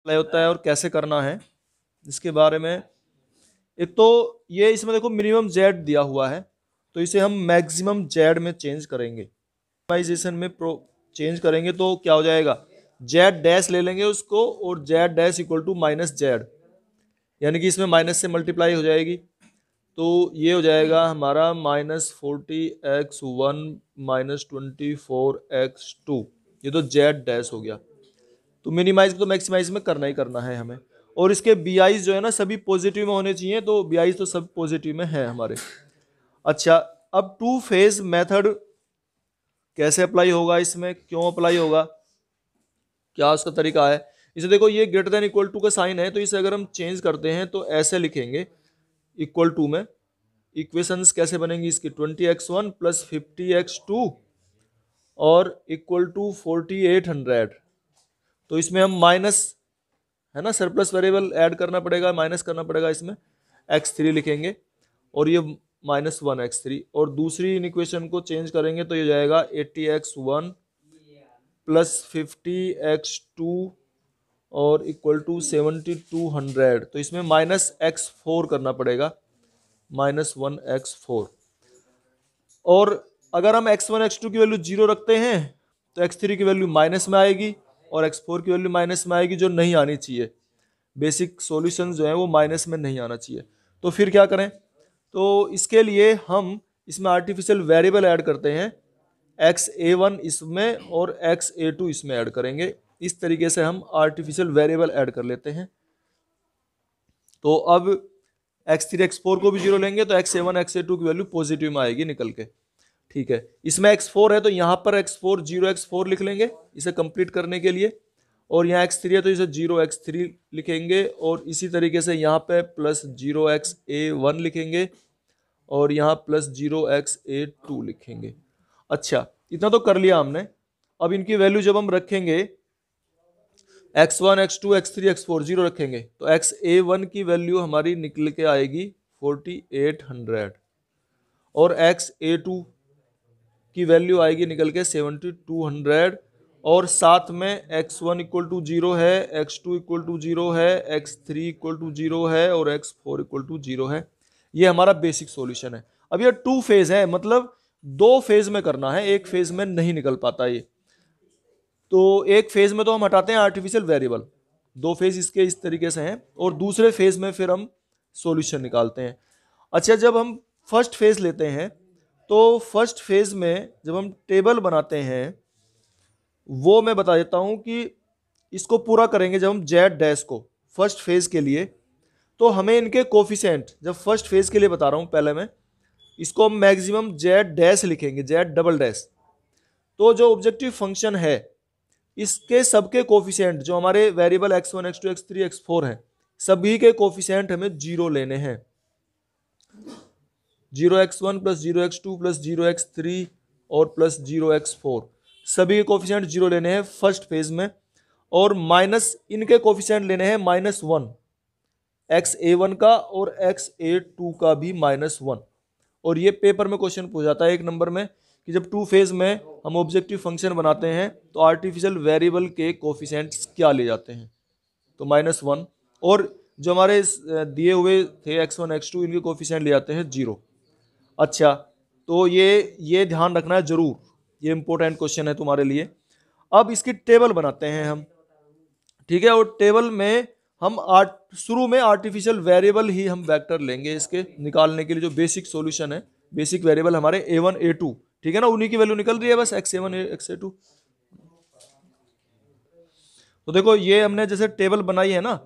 Apply होता है और कैसे करना है इसके बारे में। एक तो ये इसमें देखो मिनिमम जेड दिया हुआ है, तो इसे हम मैक्सिमम जेड में चेंज करेंगे। मैक्सिमाइजेशन में चेंज करेंगे तो क्या हो जाएगा, जेड डैश ले लेंगे उसको और Z dash equal to minus Z, यानी कि इसमें माइनस से मल्टीप्लाई हो जाएगी। तो ये हो जाएगा हमारा -40x1 -24x2, ये तो जेड डैश हो गया। तो मिनिमाइज तो मैक्सिमाइज में करना ही करना है हमें। और इसके बी आईज जो है ना सभी पॉजिटिव में होने चाहिए, तो बी आईज तो सब पॉजिटिव में है हमारे। अच्छा, अब टू फेज मेथड कैसे अप्लाई होगा, इसमें क्यों अप्लाई होगा, क्या उसका तरीका है। इसे देखो, ये ग्रेटर देन इक्वल टू का साइन है, तो इसे अगर हम चेंज करते हैं तो ऐसे लिखेंगे, इक्वल टू में इक्वेशंस कैसे बनेंगी इसकी, 20x1 प्लस 50x2 और इक्वल टू 4800। तो इसमें हम माइनस है ना, सरप्लस वेरिएबल ऐड करना पड़ेगा, माइनस करना पड़ेगा, इसमें x3 लिखेंगे और ये -1x3, और दूसरी इक्वेशन को चेंज करेंगे तो ये जाएगा 80x1 प्लस 50x2 और इक्वल टू 7200। तो इसमें -x4 करना पड़ेगा, -1x4। और अगर हम x1 x2 की वैल्यू 0 रखते हैं तो x3 की वैल्यू माइनस में आएगी और x4 की वैल्यू माइनस में आएगी, जो नहीं आनी चाहिए। बेसिक सॉल्यूशन जो है वो माइनस में नहीं आना चाहिए। तो फिर क्या करें, तो इसके लिए हम इसमें आर्टिफिशियल वेरिएबल ऐड करते हैं, xa1 इसमें और xa2 इसमें ऐड करेंगे। इस तरीके से हम आर्टिफिशियल वेरिएबल ऐड कर लेते हैं। तो अब x3 x4 को भी 0 लेंगे तो xa1 xa2 की वैल्यू पॉजिटिव में आएगी निकल के। ठीक है, इसमें x4 है तो यहाँ पर x4 0x4 लिख लेंगे इसे कंप्लीट करने के लिए, और यहाँ x3 है तो इसे 0x3 लिखेंगे, और इसी तरीके से यहाँ पे प्लस 0xa1 लिखेंगे और यहाँ प्लस 0xa2 लिखेंगे। अच्छा, इतना तो कर लिया हमने। अब इनकी वैल्यू जब हम रखेंगे x1 x2 x3 x4 0 रखेंगे तो xa1 की वैल्यू हमारी निकल के आएगी 4800 और xa2 की वैल्यू आएगी निकल के 7200, और साथ में x1 इक्वल टू 0 है, x2 इक्वल टू 0 है, x3 इक्वल टू 0 है और x4 इक्वल टू 0 है। ये हमारा बेसिक सॉल्यूशन है। अब ये टू फेज है, मतलब दो फेज में करना है, एक फेज में नहीं निकल पाता ये। तो एक फेज में तो हम हटाते हैं आर्टिफिशियल वेरिएबल, दो फेज इसके इस तरीके से हैं, और दूसरे फेज में फिर हम सॉल्यूशन निकालते हैं। अच्छा, जब हम फर्स्ट फेज लेते हैं तो फर्स्ट फेज में जब हम टेबल बनाते हैं वो मैं बता देता हूं कि इसको पूरा करेंगे जब हम जेड डैश को फर्स्ट फेज के लिए, तो हमें इनके कोफिशिएंट, जब फर्स्ट फेज के लिए बता रहा हूं पहले मैं, इसको हम मैक्सिमम जेड डैश लिखेंगे, जेड डबल डैश। तो जो ऑब्जेक्टिव फंक्शन है इसके सबके कोफिशिएंट जो हमारे variable x1 x2 x3 x4 हैं, सभी के कोफिशिएंट हमें 0 लेने हैं। 0x1 plus 0x2 plus 0x3 और प्लस 0x4, सभी के कोफिशिएंट 0 लेने हैं फर्स्ट फेज में, और माइनस इनके कोफिशिएंट लेने हैं -1, xa1 का और xa2 का भी -1। और ये पेपर में क्वेश्चन पूछा जाता है 1 नंबर में कि जब टू फेज में हम ऑब्जेक्टिव फंक्शन बनाते हैं तो आर्टिफिशियल वेरिएबल के कोफिशिएंट्स क्या ले जाते हैं, तो -1, और जो हमारे दिए हुए थे x1 x2 इनके कोफिशिएंट ले जाते हैं 0। अच्छा, तो ये ध्यान रखना है जरूर, ये इंपॉर्टेंट क्वेश्चन है तुम्हारे लिए। अब इसकी टेबल बनाते हैं हम, ठीक है, और टेबल में हम शुरू में आर्टिफिशियल वेरिएबल ही हम वेक्टर लेंगे इसके निकालने के लिए, जो बेसिक सॉल्यूशन है, बेसिक वेरिएबल हमारे a1 a2, ठीक है ना, उन्हीं की वैल्यू निकल रही है बस, xa1 xa2। तो देखो ये हमने जैसे टेबल बनाई है ना,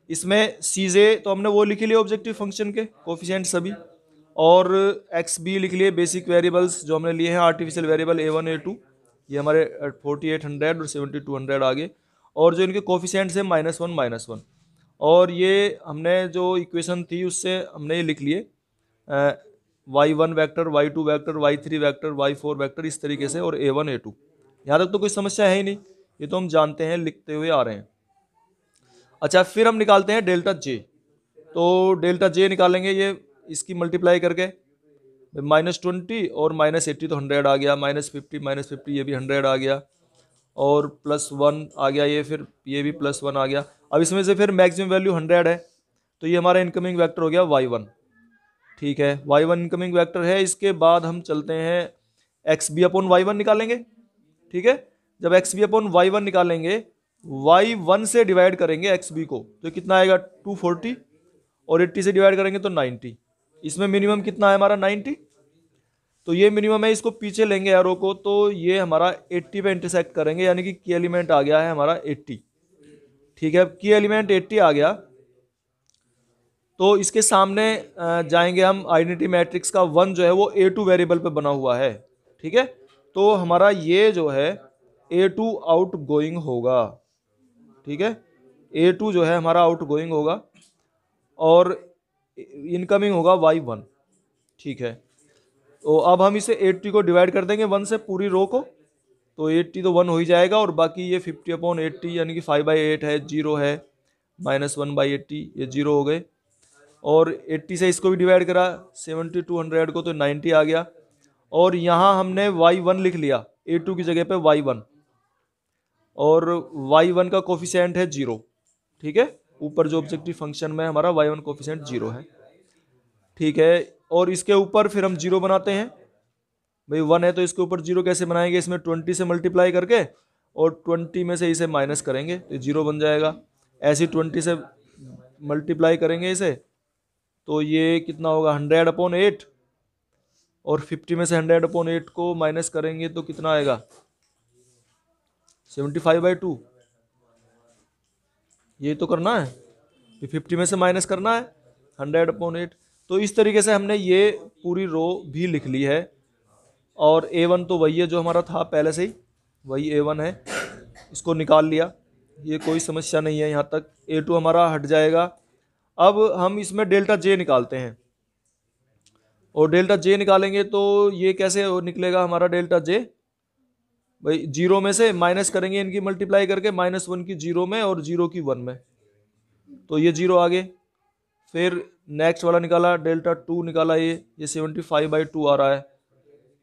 इसमें सीजे तो हमने वो लिख लिए ऑब्जेक्टिव फंक्शन के कोफिशिएंट सभी, और एक्स बी लिख लिए बेसिक वेरिएबल्स जो हमने लिए हैं आर्टिफिशियल वेरिएबल a1 a2, ये हमारे 4800 और 7200 आ गए, और जो इनके कोफिशिएंट्स हैं -1 -1, और ये हमने जो इक्वेशन थी उससे हमने ये लिख लिए y1 vector, y2 vector, y3 vector, y4 vector, इस तरीके से, और a1 a2। यहाँ तक तो कोई समस्या है ही नहीं, ये तो हम जानते हैं, लिखते हुए आ रहे हैं। अच्छा, फिर हम निकालते हैं डेल्टा जे। तो डेल्टा जे निकालेंगे ये इसकी मल्टीप्लाई करके, -20 और -80 तो 100 आ गया, -50 ये भी 100 आ गया, और +1 आ गया, ये फिर ये भी +1 आ गया। अब इसमें से फिर मैक्सिमम वैल्यू 100 है, तो ये हमारा इनकमिंग वेक्टर हो गया y1। ठीक है, y1 इनकमिंग वेक्टर है। इसके बाद हम चलते हैं X B upon Y one निकालेंगे। ठीक है, जब X B upon Y one निकालेंगे, y1 से डिवाइड करेंगे एक्स बी को, तो कितना आएगा 240, और 80 से डिवाइड करेंगे तो 90। इसमें मिनिमम कितना है हमारा 90, तो ये मिनिमम है। इसको पीछे लेंगे एरो को, तो ये हमारा 80 पे इंटरसेक्ट करेंगे, यानी कि की एलिमेंट आ गया है हमारा 80। ठीक है, अब की एलिमेंट 80 आ गया, तो इसके सामने जाएंगे हम। आइडेंटिटी मैट्रिक्स का 1 जो है वो A2 वेरिएबल पे बना हुआ है। ठीक है, तो हमारा ये जो है A2 आउट गोइंग होगा। ठीक है, A2 जो है हमारा आउट गोइंग होगा, और इनकमिंग होगा y1। ठीक है, तो अब हम इसे 80 को डिवाइड कर देंगे 1 से, पूरी रो को, तो 80 तो 1 हो ही जाएगा, और बाकी ये 50 अपॉन 80 यानी कि 5/8 है, 0 है, -1/80 ये 0 हो गए, और 80 से इसको भी डिवाइड करा 70 200 को, तो 90 आ गया। और यहाँ हमने y1 लिख लिया A2 की जगह पे y1, और y1 का कोफिशिएंट है 0। ठीक है, ऊपर जो ऑब्जेक्टिव फंक्शन में हमारा y1 कोफिशिएंट 0 है। ठीक है, और इसके ऊपर फिर हम 0 बनाते हैं। भाई 1 है तो इसके ऊपर 0 कैसे बनाएंगे, इसमें 20 से मल्टीप्लाई करके, और 20 में से इसे माइनस करेंगे तो 0 बन जाएगा। ऐसे 20 से मल्टीप्लाई करेंगे इसे, तो ये कितना होगा 100/8, और 50 में से 100/8 को माइनस करेंगे तो कितना आएगा 75/2। ये तो करना है, 50 में से माइनस करना है 100/8। तो इस तरीके से हमने ये पूरी रो भी लिख ली है, और A1 तो वही है जो हमारा था पहले से ही, वही A1 है, इसको निकाल लिया, ये कोई समस्या नहीं है। यहाँ तक A2 हमारा हट जाएगा। अब हम इसमें डेल्टा J निकालते हैं, और डेल्टा J निकालेंगे तो ये कैसे निकलेगा हमारा डेल्टा J, भाई 0 में से माइनस करेंगे इनकी मल्टीप्लाई करके, -1 की 0 में और 0 की 1 में, तो ये 0 आ गए। फिर नेक्स्ट वाला निकाला डेल्टा 2 निकाला, ये 75/2 आ रहा है,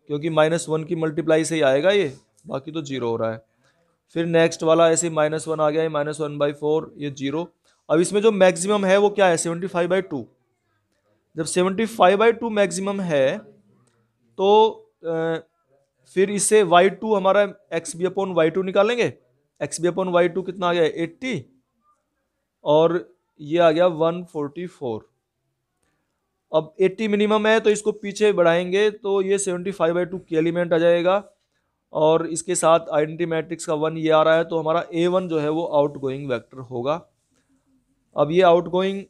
क्योंकि -1 की मल्टीप्लाई से ही आएगा ये, बाकी तो 0 हो रहा है। फिर नेक्स्ट वाला ऐसे -1 आ गया, ये -1/4, ये 0। अब इसमें जो मैक्सिमम है वो क्या है 75/2। जब 75/2 मैक्सिमम है, तो फिर इससे y2 हमारा एक्स बी अपॉन y2 निकालेंगे। एक्स बी अपॉन y2 कितना आ गया 80, और ये आ गया 144। अब 80 मिनिमम है, तो इसको पीछे बढ़ाएंगे तो ये 75/2 की एलिमेंट आ जाएगा, और इसके साथ आइडेंटिटी मैट्रिक्स का 1 ये आ रहा है, तो हमारा A1 जो है वो आउट गोइंग वैक्टर होगा। अब ये आउट गोइंग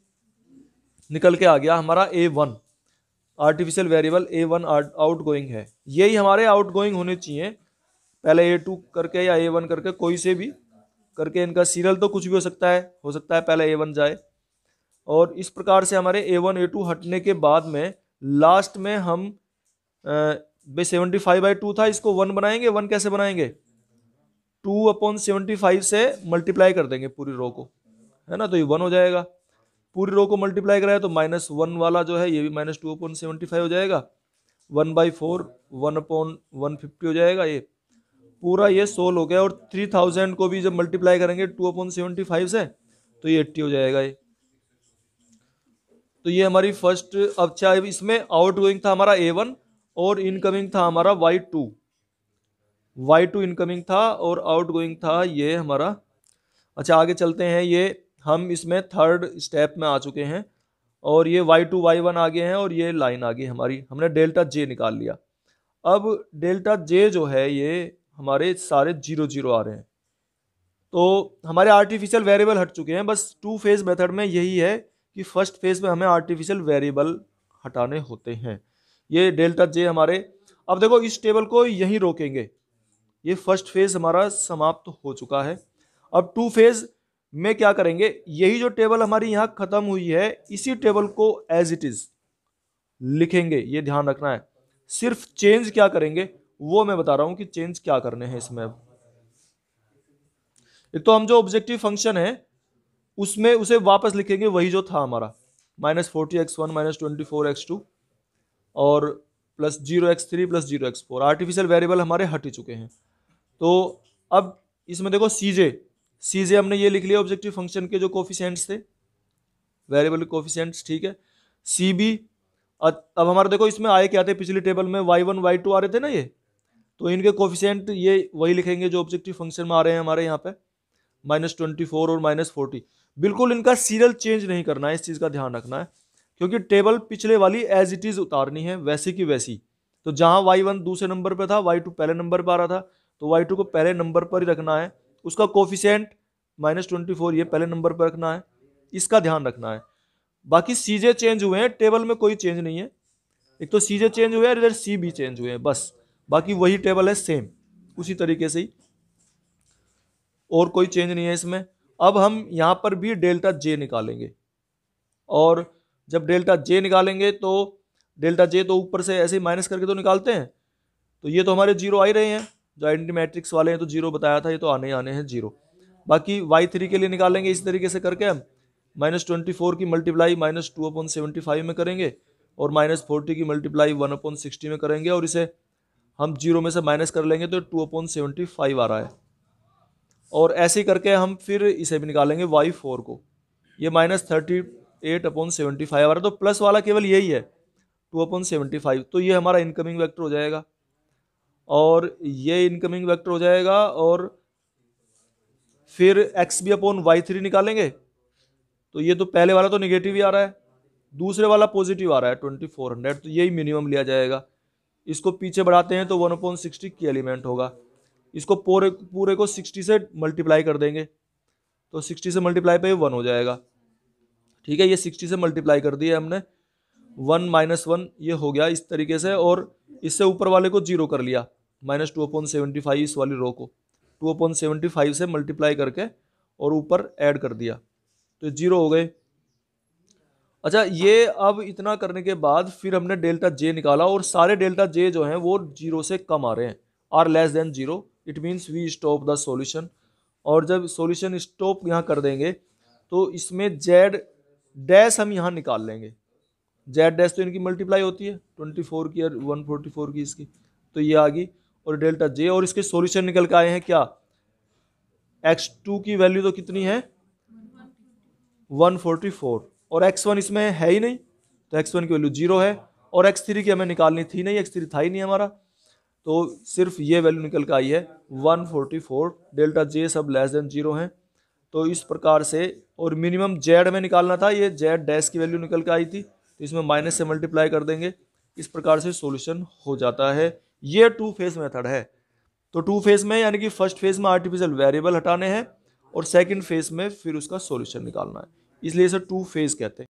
निकल के आ गया हमारा A1, artificial variable A1 out going है। यही हमारे आउट गोइंग होने चाहिए, पहले A2 करके या A1 करके, कोई से भी करके, इनका सीरियल तो कुछ भी हो सकता है पहले A1 जाए। और इस प्रकार से हमारे A1 A2 हटने के बाद में लास्ट में हम 75/2 था, इसको 1 बनाएंगे। 1 कैसे बनाएंगे, 2/75 से मल्टीप्लाई कर देंगे पूरी रो को, है ना, तो ये 1 हो जाएगा। पूरी रो को मल्टीप्लाई कराया तो -1 वाला जो है ये भी -2/75 हो जाएगा, 1/4 1/150 हो जाएगा। ये पूरा ये 16 हो गया, और 3000 को भी जब मल्टीप्लाई करेंगे 2/75 से, तो ये 80 हो जाएगा ये। तो ये हमारी फर्स्ट। अच्छा, इसमें आउट गोइंग था हमारा A1, और इनकमिंग था हमारा y2 इनकमिंग था, और आउट गोइंग था ये हमारा। अच्छा, आगे चलते हैं। ये हम इसमें थर्ड स्टेप में आ चुके हैं, और ये y2 y1 आ गए हैं, और ये लाइन आ गई हमारी, हमने डेल्टा J निकाल लिया। अब डेल्टा J जो है ये हमारे सारे 0 0 आ रहे हैं, तो हमारे आर्टिफिशियल वेरिएबल हट चुके हैं। बस 2 फेज मेथड में यही है कि फर्स्ट फेज में हमें आर्टिफिशियल वेरिएबल हटाने होते हैं। ये डेल्टा J हमारे, अब देखो इस टेबल को यहीं रोकेंगे, ये फर्स्ट फेज हमारा समाप्त हो चुका है। अब 2 फेज में क्या करेंगे, यही जो टेबल हमारी यहाँ खत्म हुई है, इसी टेबल को एज इट इज लिखेंगे, ये ध्यान रखना है। सिर्फ चेंज क्या करेंगे वो मैं बता रहा हूं कि चेंज क्या करने हैं इसमें। अब एक तो हम जो ऑब्जेक्टिव फंक्शन है उसमें उसे वापस लिखेंगे वही जो था हमारा, -40x1 -24x2 और +0x3 +0x4। आर्टिफिशियल वेरिएबल हमारे हट ही चुके हैं। तो अब इसमें देखो सी जे हमने ये लिख लिया ऑब्जेक्टिव फंक्शन के जो कोफिशिएंट्स थे, वेरिएबल कोफिशिएंट्स, ठीक है। सी बी, अब हमारे देखो इसमें आए क्या थे, पिछली टेबल में y1 y2 आ रहे थे ना ये, तो इनके कोफिशिएंट ये वही लिखेंगे जो ऑब्जेक्टिव फंक्शन में आ रहे हैं हमारे यहाँ पे, -24 और -40। बिल्कुल इनका सीरियल चेंज नहीं करना है, इस चीज़ का ध्यान रखना है, क्योंकि टेबल पिछले वाली एज इट इज उतारनी है, वैसी की वैसी। तो जहाँ y1 दूसरे नंबर पे था, y2 पहले नंबर पर आ रहा था, तो y2 को पहले नंबर पर ही रखना है, उसका कोफिशिएंट -24 ये पहले नंबर पर रखना है, इसका ध्यान रखना है। बाकी सीजे चेंज हुए हैं, टेबल में कोई चेंज नहीं है, एक तो सीजे चेंज हुए हैं, इधर सी भी चेंज हुए हैं, बस बाकी वही टेबल है सेम, उसी तरीके से ही, और कोई चेंज नहीं है इसमें। अब हम यहाँ पर भी डेल्टा जे निकालेंगे, और जब डेल्टा जे निकालेंगे तो डेल्टा जे तो ऊपर से ऐसे ही माइनस करके तो निकालते हैं, तो ये तो हमारे जीरो आ ही रहे हैं, जो आइडेंटिटी मैट्रिक्स वाले हैं तो जीरो बताया था, ये तो आने ही आने हैं जीरो। बाकी y3 के लिए निकालेंगे इस तरीके से करके हम -24 की मल्टीप्लाई -2/75 में करेंगे, और -40 की मल्टीप्लाई 1/60 में करेंगे, और इसे हम जीरो में से माइनस कर लेंगे तो 2/75 आ रहा है। और ऐसे ही करके हम फिर इसे भी निकालेंगे y4 को, ये -38/75 आ रहा है, तो प्लस वाला केवल यही है 2/75, तो ये हमारा इनकमिंग वेक्टर हो जाएगा, और ये इनकमिंग वेक्टर हो जाएगा। और फिर एक्स बी अपॉन y3 निकालेंगे, तो ये तो पहले वाला तो निगेटिव ही आ रहा है, दूसरे वाला पॉजिटिव आ रहा है 2400, तो यही मिनिमम लिया जाएगा। इसको पीछे बढ़ाते हैं तो 1/60 की एलिमेंट होगा, इसको पूरे को 60 से मल्टीप्लाई कर देंगे, तो 60 से मल्टीप्लाई पे 1 हो जाएगा, ठीक है। ये 60 से मल्टीप्लाई कर दिए हमने, 1 - 1 ये हो गया इस तरीके से, और इससे ऊपर वाले को जीरो कर लिया, -2/75 इस वाली रो को 2/75 से मल्टीप्लाई करके और ऊपर ऐड कर दिया, तो जीरो हो गए। अच्छा, ये अब इतना करने के बाद फिर हमने डेल्टा जे निकाला, और सारे डेल्टा जे जो हैं वो जीरो से कम आ रहे हैं, are less than zero, it means we stop the solution. और जब सॉल्यूशन स्टॉप यहाँ कर देंगे तो इसमें जेड डैश हम यहाँ निकाल लेंगे, जेड डैश तो इनकी मल्टीप्लाई होती है 24 की और 144 की इसकी, तो ये आ गई, और डेल्टा जे, और इसके सॉल्यूशन निकल के आए हैं क्या, x2 की वैल्यू तो कितनी है 144, और x1 इसमें है ही नहीं, तो x1 की वैल्यू 0 है, और x3 की हमें निकालनी थी नहीं, x3 था ही नहीं हमारा, तो सिर्फ ये वैल्यू निकल के आई है 144, डेल्टा जे सब लेस देन 0 है। तो इस प्रकार से, और मिनिमम जेड में निकालना था, ये जेड डैश की वैल्यू निकल के आई थी, तो इसमें माइनस से मल्टीप्लाई कर देंगे, इस प्रकार से सॉल्यूशन हो जाता है। ये टू फेज मेथड है। तो टू फेज में यानी कि फर्स्ट फेज में आर्टिफिशियल वेरिएबल हटाने हैं, और सेकंड फेज में फिर उसका सॉल्यूशन निकालना है, इसलिए इसे टू फेज कहते हैं।